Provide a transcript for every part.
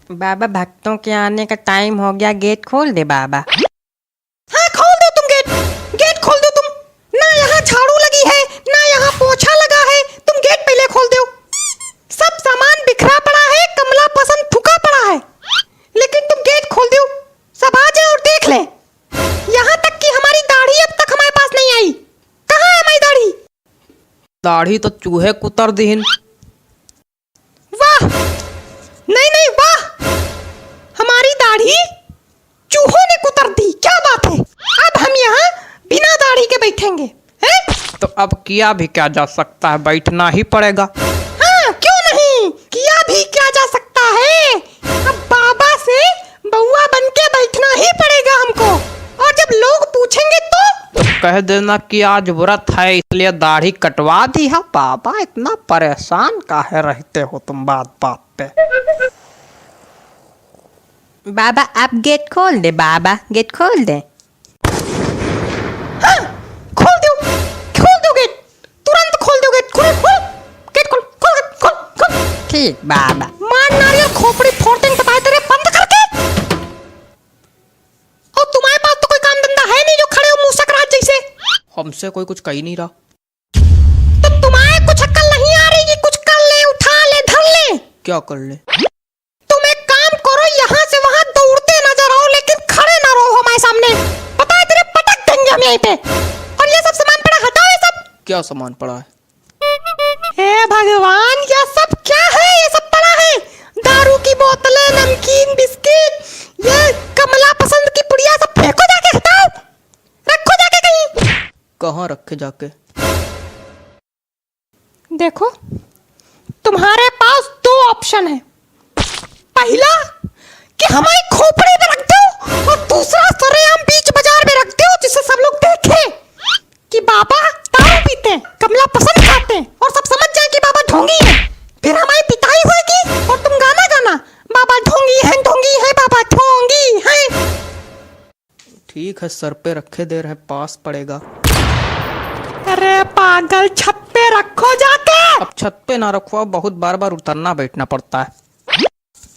बाबा भक्तों के आने का टाइम हो गया, गेट खोल दे बाबा। हाँ खोल दो तुम गेट खोल दो तुम। ना यहाँ झाड़ू लगी है ना यहाँ पोछा लगा है, तुम गेट पहले खोल दो। सब सामान बिखरा पड़ा है, कमला पसंद थुका पड़ा है, लेकिन तुम गेट खोल दो। सब आ जाए और देख ले। यहाँ तक कि हमारी दाढ़ी अब तक हमारे पास नहीं आई। कहाँ है हमारी दाढ़ी? दाढ़ी तो चूहे कुतर दीन। वाह, नहीं नहीं वाह, हमारी दाढ़ी चूहों ने कुतर दी। क्या बात है, अब हम यहाँ बिना दाढ़ी के बैठेंगे हैं? तो अब किया भी क्या जा सकता है, बैठना ही पड़ेगा। हाँ क्यों नहीं, किया भी क्या जा सकता है। अब बाबा से बउआ बन के बैठना ही पड़ेगा हमको। और जब लोग पूछेंगे तो कह देना कि आज व्रत है इसलिए दाढ़ी कटवा दी है। बाबा इतना परेशान काहे रहते हो तुम बात बात पे। बाबा आप गेट खोल दे बाबा, गेट खोल दे। हाँ खोल दो गेट, तुरंत खोल दो गेट। खोल गेट खोल। ठीक बाबा। मार नारियल खोपड़ी फोड़ देंगे बताए तेरे, बंद करके। और तुम्हारे पास तो कोई काम धंधा है नहीं जो खड़े हो मूसक राज जैसे। हमसे कोई कुछ कही नहीं रहा। तो तुम्हारे कुछ अक्ल नहीं आ रही कि कुछ कर ले, उठा ले, धर ले। क्या कर ले? तुम एक काम करो, यहाँ से वहाँ दौड़ते नजर आओ, लेकिन खड़े ना रहो हमारे सामने। पता है तेरे पटक देंगे हम यहीं पे। और ये सब सामान पड़ा, हटाओ ये सब। क्या सामान पड़ा है? हे भगवान, ये सब क्या है? ये सब पड़ा है दारू की बोतलें, नमकीन, बिस्किट, ये कमला पसंद की पुड़िया, सब फेंको जाके, हटाओ, रखो जाके कहीं। कहाँ रखे जाके? देखो तुम्हारे पास दो ऑप्शन है। पहला कि हमारी खोपड़ी में रख दो, और दूसरा सरेआम बीच बाजार में रख दो, जिससे सब लोग देखें कि बाबा दारू पीते हैं, कमला पसंद खाते हैं, और सब समझ जाए कि बाबा ढोंगी है। फिर हमारी पिटाई होगी और तुम गाना गाना, बाबा ढोंगी है बाबा ढोंगी है। ठीक है, सर पे रखे दे रहे, पास पड़ेगा। अरे पागल, छत पे रखो जाके। अब छत पे ना रखो, बहुत बार बार उतरना बैठना पड़ता है।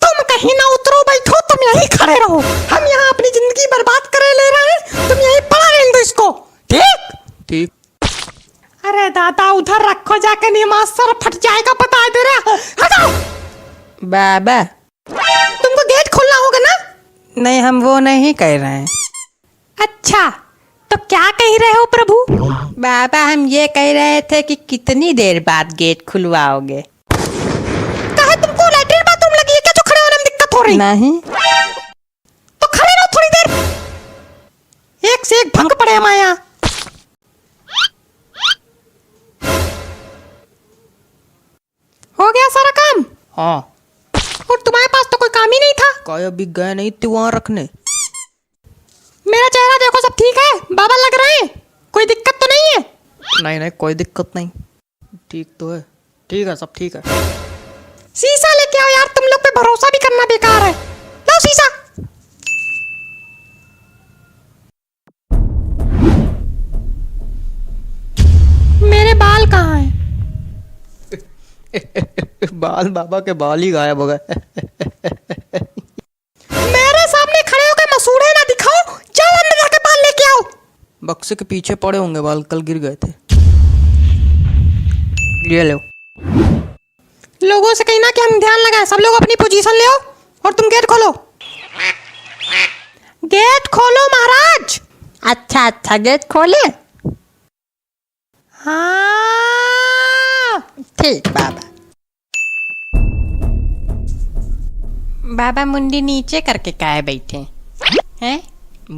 तुम कहीं ना उतरो, बैठो, तुम यहीं खड़े रहो। हम यहाँ अपनी जिंदगी बर्बाद करे ले रहे हैं, तुम यहीं पड़ा रहने दो इसको, ठीक? ठीक। अरे दादा, उधर रखो जाके, नहीं मास्टर फट जाएगा, बता दे रहा। हटाओ बाबा तुमको गेट खोलना होगा ना? नहीं, हम वो नहीं कह रहे हैं। अच्छा तो क्या कह रहे हो प्रभु? बाबा हम ये कह रहे थे कि कितनी देर बाद गेट खुलवाओगे। कहे तुमको लैट्रिन बाथरूम लगी है क्या जो खड़े होने में दिक्कत हो रही? नहीं। तो खड़े रहो थोड़ी देर, एक से एक भंग पड़े हमारे यहाँ। हो गया सारा काम? हाँ। और तुम्हारे पास तो कोई काम ही नहीं था। काय अभी गए नहीं थे वहाँ रखने? मेरा चेहरा देखो, सब ठीक है, बाबा लग रहे हैं, कोई दिक्कत तो नहीं है? नहीं नहीं, कोई दिक्कत नहीं, ठीक तो है। ठीक है, सब ठीक है। शीशा लेके आओ यार, तुम लोग पे भरोसा भी करना बेकार है। लाओ शीशा। मेरे बाल कहाँ हैं? बाल, बाबा के बाल ही गायब हो गए। मेरे सामने खड़े होकर मसूड़े ना दिखाओ, जाओ अंदर जाके बाल लेके आओ। बक्से के पीछे पड़े होंगे बाल, कल गिर गए थे। ये लो। लोगों से कहना कि हम ध्यान लगाएं, सब लोग अपनी पोजीशन ले आओ और तुम गेट खोलो। गेट खोलो महाराज। अच्छा अच्छा, गेट खोले। हाँ ठीक बाबा। बाबा मुंडी नीचे करके काहे बैठे हैं?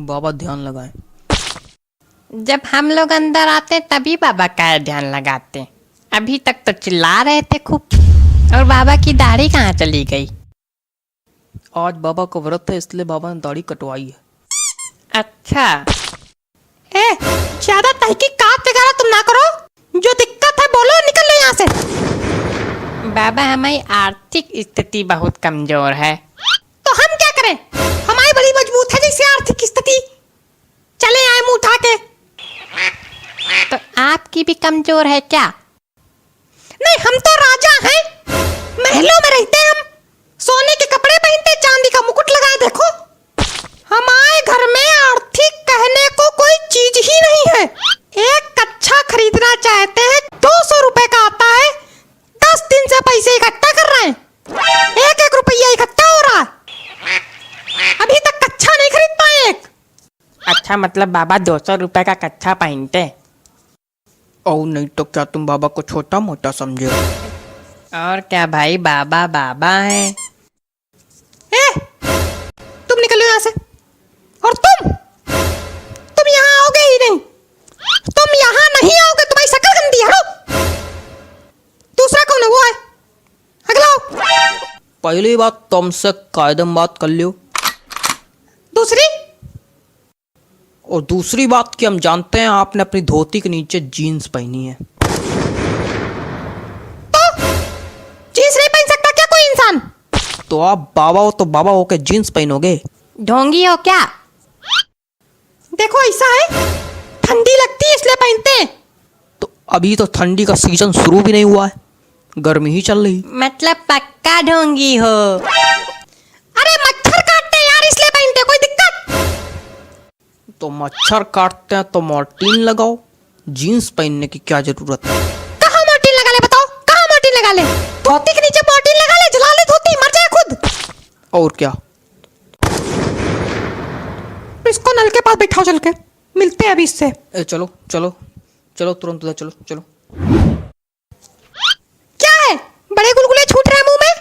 बाबा ध्यान लगाए। जब हम लोग अंदर आते तभी बाबा काहे ध्यान लगाते? अभी तक तो चिल्ला रहे थे खूब। और बाबा की दाढ़ी कहाँ चली गई? आज बाबा का व्रत है इसलिए बाबा ने दाढ़ी कटवाई है। अच्छा। ए, ज्यादा तहकीकात वगैरह तुम ना करो, जो दिक्कत है बोलो, निकल लो यहाँ से। बाबा हमारी आर्थिक स्थिति बहुत कमजोर है। तो हम क्या करें? हमारी बड़ी मजबूत है जैसे आर्थिक स्थिति। चले आए मुंह उठा के। तो आपकी भी कमजोर है क्या? नहीं, हम तो राजा हैं, महलों में रहते हैं हम, सोने के कपड़े पहनते, मतलब बाबा 200 रुपए का कच्छा पहनते। और नहीं तो क्या तुम बाबा को छोटा मोटा समझे हो? और क्या भाई, बाबा बाबा है। ए, तुम निकलो यहाँ से। और तुम यहाँ आओगे ही नहीं। तुम यहाँ नहीं आओगे, तुम्हारी शक्ल गंदी है। हटो। दूसरा कौन है? वो है, अगला आओ। पहली बात तुमसे कायदम बात कर लियो, दूसरी और दूसरी बात कि हम जानते हैं आपने अपनी धोती के नीचे जीन्स पहनी है। तो जींस नहीं पहन सकता क्या कोई इंसान? तो आप बाबा हो तो बाबा हो के जीन्स पहनोगे? ढोंगी हो क्या? देखो ऐसा है, ठंडी लगती है इसलिए पहनते हैं। तो अभी तो ठंडी का सीजन शुरू भी नहीं हुआ है, गर्मी ही चल रही। मतलब पक्का ढोंगी हो? अरे मच्छर काटते हैं यार, इसलिए पहनते हैं। कोई दिक्कत? तो मच्छर काटते हैं तो मॉर्टीन लगाओ, जीन्स पहनने की क्या जरूरत है? कहाँ मोर्टीन लगा ले? बताओ कहाँ मोर्टीन लगा ले? धोती के नीचे मोर्टीन लगा ले, जला ले धोती, मर जाए खुद। और क्या? इसको नल के पास बैठाओ, चल के मिलते हैं अभी इससे। चलो चलो चलो, तुरंत उधर चलो चलो। क्या है, बड़े गुलगुले छूट रहे हैं मुंह में?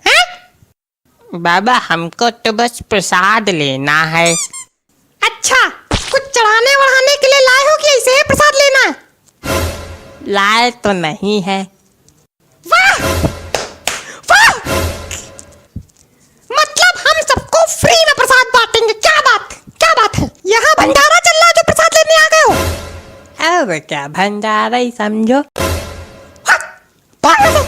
हैं? बाबा हमको तो बस प्रसाद लेना है। अच्छा, कुछ चढ़ाने वढ़ाने के लिए लाए हो कि ऐसे ही प्रसाद लेना है? लाए तो नहीं है। वाह वाह, मतलब हम सबको फ्री में प्रसाद बांटेंगे। क्या बात है? यहाँ भंडारा चल रहा है जो प्रसाद लेने आ गए हो? अब क्या भंडारा ही समझो। हाँ, बाहर आ जाओ।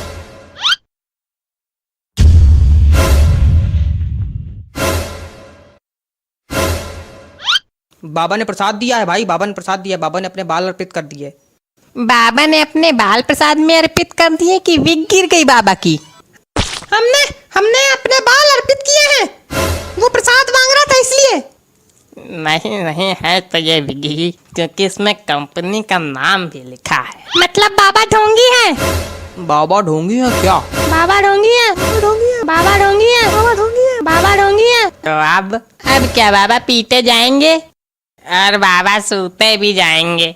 बाबा ने प्रसाद दिया है भाई, बाबा ने प्रसाद दिया है, बाबा ने अपने बाल अर्पित कर दिए। बाबा ने अपने बाल प्रसाद में अर्पित कर दिए कि विग गिर गई बाबा की? हमने अपने बाल अर्पित किए हैं। वो प्रसाद मांग रहा था इसलिए। नहीं है तो ये विगी, क्योंकि इसमें कंपनी का नाम भी लिखा है। मतलब बाबा ढोंगी है? बाबा ढोंगी है क्या? बाबा ढोंगी है? बाबा ढोंगी है? बाबा ढोंगी है? तो अब क्या बाबा पीते जाएंगे और बाबा सूते भी जाएंगे।